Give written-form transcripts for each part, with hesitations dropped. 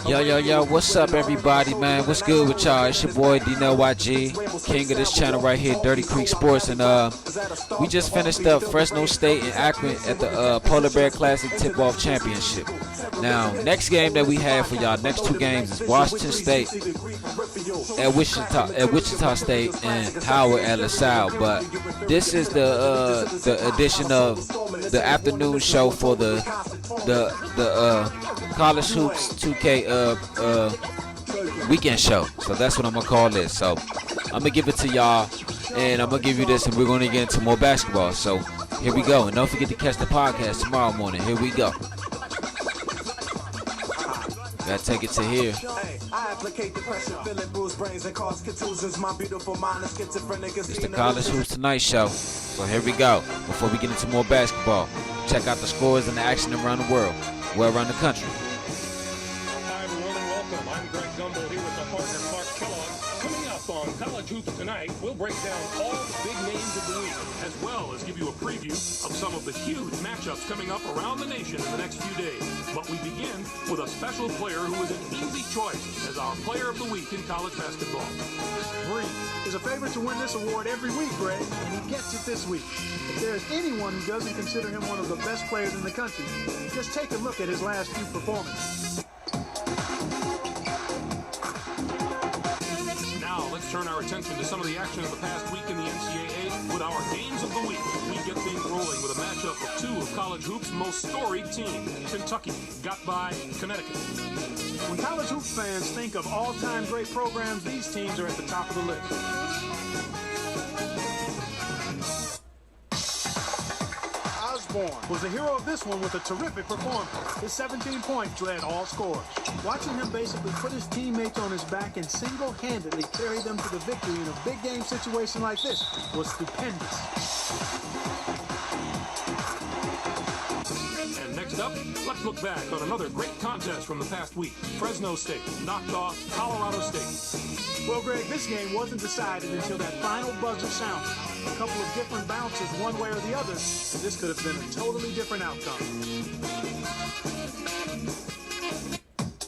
Yo, what's up, everybody, man? What's good with y'all? It's your boy, DNYG, king of this channel right here, Dirty Creek Sports, and we just finished up Fresno State and Akron at the Polar Bear Classic Tip-Off Championship. Now, next game that we have for y'all, next two games is Washington State at Wichita State and Howard at LaSalle. But this is the edition of the afternoon show for the College Hoops 2K weekend show. So that's what I'm gonna call this. So I'm gonna give it to y'all, and I'm gonna give you this, and we're gonna get into more basketball. So here we go, and don't forget to catch the podcast tomorrow morning. Here we go. Gotta take it to here. It's the College Hoops Tonight show. So here we go. Before we get into more basketball, check out the scores and the action around the world, well around the country. Hi everyone and welcome. I'm Greg Gumbel here with my partner Clark Kellogg. Coming up on College Hoops Tonight, we'll break down all the big names of the week, as well as give you a preview of some of the huge matchups coming up around the nation in the next few days. But we begin with a special player who is an easy choice as our player of the week in college basketball. Bree is a favorite to win this award every week, Greg, and he gets it this week. If there's anyone who doesn't consider him one of the best players in the country, just take a look at his last few performances. Now let's turn our attention to some of the action of the past week in the NCAA with our games of the week. We get things rolling with a matchup of two of college hoops' most storied teams. Kentucky got by Connecticut. When college hoops fans think of all-time great programs, these teams are at the top of the list. Osborne was the hero of this one with a terrific performance. His 17 points led all scorers. Watching him basically put his teammates on his back and single-handedly carry them to the victory in a big game situation like this was stupendous. Next up, let's look back on another great contest from the past week. Fresno State knocked off Colorado State. Well, Greg, this game wasn't decided until that final buzzer sounded. A couple of different bounces one way or the other, and this could have been a totally different outcome.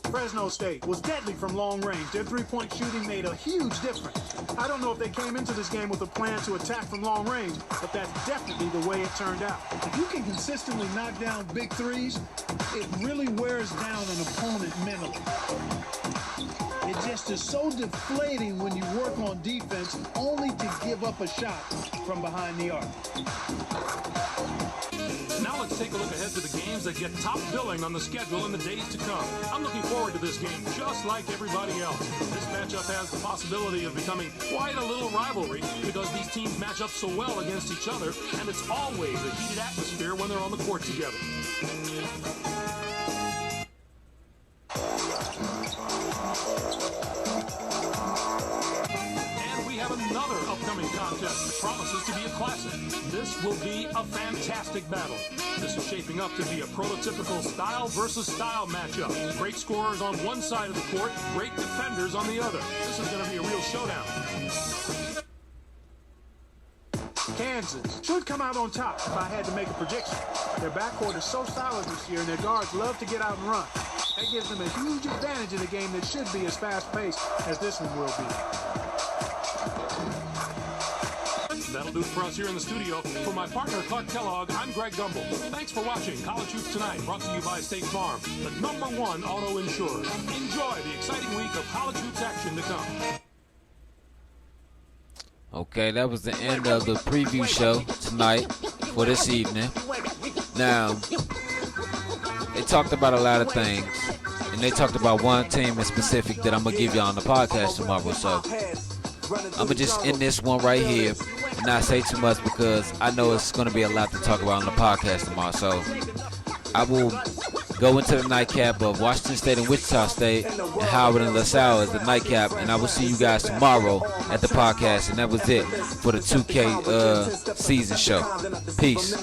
Fresno State was deadly from long range. Their three-point shooting made a huge difference. I don't know if they came into this game with a plan to attack from long range, but that's definitely the way it turned out. If you can consistently knock down big threes, it really wears down an opponent mentally. It just is so deflating when you work on defense only to give up a shot from behind the arc. Now let's take a look ahead to the games that get top billing on the schedule in the days to come. I'm looking forward to this game just like everybody else. This matchup has the possibility of becoming quite a little rivalry because these teams match up so well against each other, and it's always a heated atmosphere when they're on the court together. Another upcoming contest that promises to be a classic. This will be a fantastic battle. This is shaping up to be a prototypical style versus style matchup. Great scorers on one side of the court, great defenders on the other. This is going to be a real showdown. Kansas should come out on top if I had to make a prediction. Their backcourt is so solid this year, and their guards love to get out and run. That gives them a huge advantage in a game that should be as fast-paced as this one will be. That'll do it for us here in the studio. For my partner, Clark Kellogg, I'm Greg Gumbel. Thanks for watching College Hoops Tonight, brought to you by State Farm, the #1 auto insurer. Enjoy the exciting week of college hoops action to come. Okay, that was the end of the preview show tonight for this evening. Now, they talked about a lot of things, and they talked about one team in specific that I'm going to give you on the podcast tomorrow. So I'm going to just end this one right here and not say too much because I know it's going to be a lot to talk about on the podcast tomorrow. So I will go into the nightcap of Washington State and Wichita State and Howard and LaSalle as the nightcap, and I will see you guys tomorrow at the podcast. And that was it for the 2K season show. Peace.